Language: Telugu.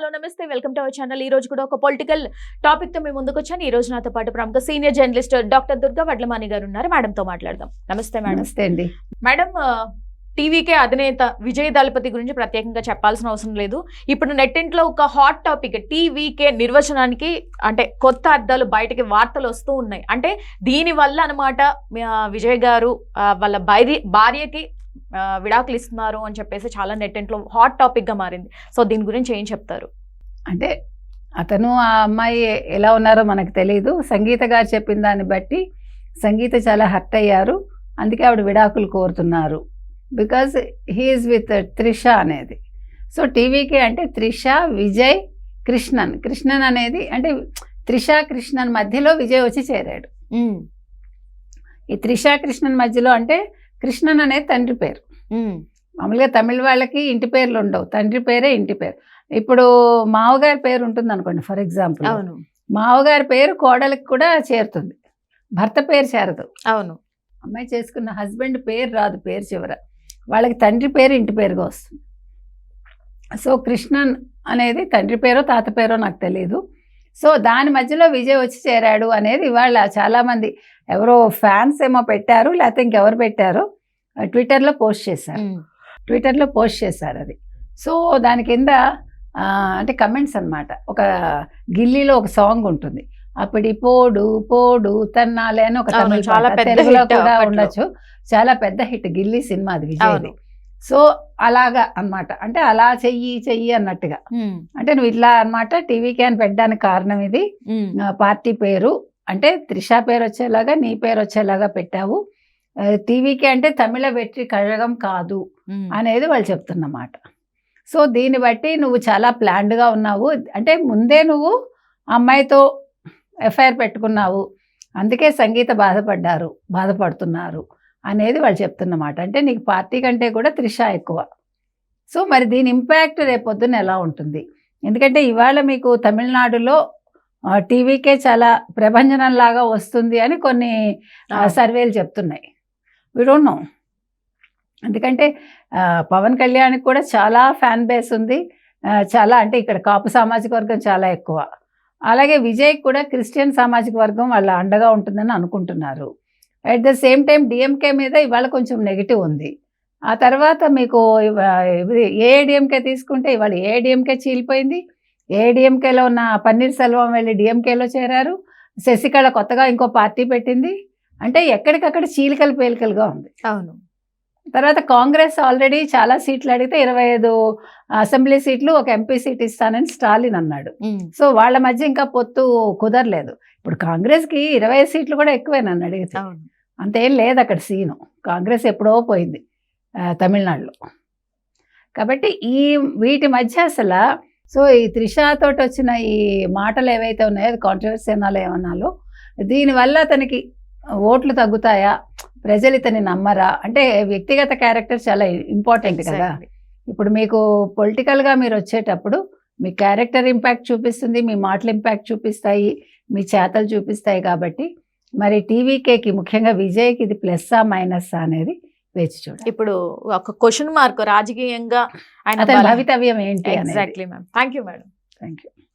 హలో నమస్తే, వెల్కమ్ టు అవర్ ఛానల్. ఈ రోజు కూడా ఒక పొలిటికల్ టాపిక్ తో మేము ముందుకు వచ్చాను. ఈ రోజు నాతో పాటు ప్రముఖ senior journalist doctor Durga Vadlamani గారు ఉన్నారు. మేడం తో మాట్లాడదాం. నమస్తే మేడం. నమస్తే అండి. మేడం, టీవీకే అధినేత విజయ్ దళపతి గురించి ప్రత్యేకంగా చెప్పాల్సిన అవసరం లేదు. ఇప్పుడు నెట్టింట్లో ఒక హాట్ టాపిక్ టీవీకే నిర్వచనానికి అంటే కొత్త అర్థాలు బయటకి వార్తలు వస్తూ ఉన్నాయి. అంటే దీని వల్ల అనమాట విజయ్ గారు వాళ్ళ భార్యకి విడాకులు ఇస్తున్నారు అని చెప్పేసి చాలా నెట్టింట్లో హాట్ టాపిక్ గా మారింది. సో దీని గురించి ఏం చెప్తారు? అంటే అతను ఆ అమ్మాయి ఎలా ఉన్నారో మనకు తెలియదు. సంగీత గారు చెప్పిన దాన్ని బట్టి సంగీత చాలా హర్ట్ అయ్యారు. అందుకే ఆవిడ విడాకులు కోరుతున్నారు. బికాజ్ హీఈస్ విత్ త్రిష అనేది. సో టీవీకే అంటే త్రిష, విజయ్, కృష్ణన్ అనేది అంటే త్రిష కృష్ణన్ మధ్యలో విజయ్ వచ్చి చేరాడు. ఈ త్రిష కృష్ణన్ మధ్యలో అంటే కృష్ణన్ అనేది తండ్రి పేరు. మామూలుగా తమిళ వాళ్ళకి ఇంటి పేర్లు ఉండవు, తండ్రి పేరే ఇంటి పేరు. ఇప్పుడు మావగారి పేరు ఉంటుంది అనుకోండి, ఫర్ ఎగ్జాంపుల్. మావగారి పేరు కోడలికి కూడా చేరుతుంది, భర్త పేరు చేరదు. అవును, అమ్మాయి చేసుకున్న హస్బెండ్ పేరు రాదు పేరు చివర. వాళ్ళకి తండ్రి పేరు ఇంటి పేరుగా వస్తుంది. సో కృష్ణన్ అనేది తండ్రి పేరో తాత పేరో నాకు తెలియదు. సో దాని మధ్యలో విజయ్ వచ్చి చేరాడు అనేది ఇవాళ చాలామంది ఎవరో ఫ్యాన్స్ ఏమో పెట్టారు, లేకపోతే ఇంకెవరు పెట్టారో ట్విట్టర్లో పోస్ట్ చేశారు అది. సో దాని కింద అంటే కమెంట్స్ అనమాట. ఒక గిల్లీలో ఒక సాంగ్ ఉంటుంది, అప్పటి పోడు పోడు తన్నాలే అని ఒక తెలుగులో కూడా ఉండొచ్చు. చాలా పెద్ద హిట్ గిల్లీ సినిమా అది విజయ్ది. సో అలాగా అన్నమాట. అంటే అలా చెయ్యి అన్నట్టుగా. అంటే నువ్వు ఇట్లా అన్నమాట టీవీకే అని పెట్టడానికి కారణం ఇది. పార్టీ పేరు అంటే త్రిష పేరు వచ్చేలాగా నీ పేరు వచ్చేలాగా పెట్టావు. టీవీకే అంటే తమిళ వెట్రి కழகம் కాదు అనేది వాళ్ళు చెప్తున్నమాట. సో దీన్ని బట్టి నువ్వు చాలా ప్లాన్డ్గా ఉన్నావు. అంటే ముందే నువ్వు అమ్మాయితో ఎఫ్ఐఆర్ పెట్టుకున్నావు, అందుకే సంగీత బాధపడుతున్నారు అనేది వాళ్ళు చెప్తున్నమాట. అంటే నీకు పార్టీ కంటే కూడా త్రిష ఎక్కువ. సో మరి దీని ఇంపాక్ట్ రేపొద్దున ఎలా ఉంటుంది? ఎందుకంటే ఇవాళ మీకు తమిళనాడులో టీవీకే చాలా ప్రభంజనంలాగా వస్తుంది అని కొన్ని సర్వేలు చెప్తున్నాయి. We don't know. ఎందుకంటే పవన్ కళ్యాణ్కి కూడా చాలా ఫ్యాన్ బేస్ ఉంది. చాలా అంటే ఇక్కడ కాపు సామాజిక వర్గం చాలా ఎక్కువ. అలాగే విజయ్కి కూడా క్రిస్టియన్ సామాజిక వర్గం వాళ్ళ అండగా ఉంటుందని అనుకుంటున్నారు. At the same time DMK మీద ఇవాళ కొంచెం నెగిటివ్ ఉంది. ఆ తర్వాత మీకు ఏఐడిఎంకే తీసుకుంటే ఇవాళ ఏఐడిఎంకే చీలిపోయింది. ఏఐడిఎంకేలో ఉన్న పన్నీర్ సెల్వం వెళ్ళి డిఎంకేలో చేరారు. శశికళ కొత్తగా ఇంకో పార్టీ పెట్టింది. అంటే ఎక్కడికక్కడ చీలికలు పేలికలుగా ఉంది. అవును. తర్వాత కాంగ్రెస్ ఆల్రెడీ చాలా సీట్లు అడిగితే 25 అసెంబ్లీ సీట్లు, ఒక ఎంపీ సీట్ ఇస్తానని స్టాలిన్ అన్నాడు. సో వాళ్ళ మధ్య ఇంకా పొత్తు కుదరలేదు. ఇప్పుడు కాంగ్రెస్కి 20 సీట్లు కూడా ఎక్కువే నన్ను అడిగితే. అంతేం లేదు అక్కడ సీను. కాంగ్రెస్ ఎప్పుడో పోయింది తమిళనాడులో. కాబట్టి వీటి మధ్య అసలు సో ఈ త్రిషాతోటి వచ్చిన ఈ మాటలు ఏవైతే ఉన్నాయో అది కాంట్రవర్సీ అనాలో ఏమన్నాలో, దీనివల్ల అతనికి ఓట్లు తగ్గుతాయా, ప్రజలు ఇతని నమ్మరా? అంటే వ్యక్తిగత క్యారెక్టర్ చాలా ఇంపార్టెంట్ కదా. ఇప్పుడు మీకు పొలిటికల్గా మీరు వచ్చేటప్పుడు మీ క్యారెక్టర్ ఇంపాక్ట్ చూపిస్తుంది, మీ మాటలు ఇంపాక్ట్ చూపిస్తాయి, మీ చేతలు చూపిస్తాయి. కాబట్టి మరి టీవీకేకి ముఖ్యంగా విజయ్కి ఇది ప్లస్సా మైనస్సా అనేది వేచి చూడాలి. ఇప్పుడు ఒక క్వశ్చన్ మార్క్ రాజకీయంగా ఆయన భవితవ్యం ఏంటి? Exactly ma'am. Thank you madam. Thank you.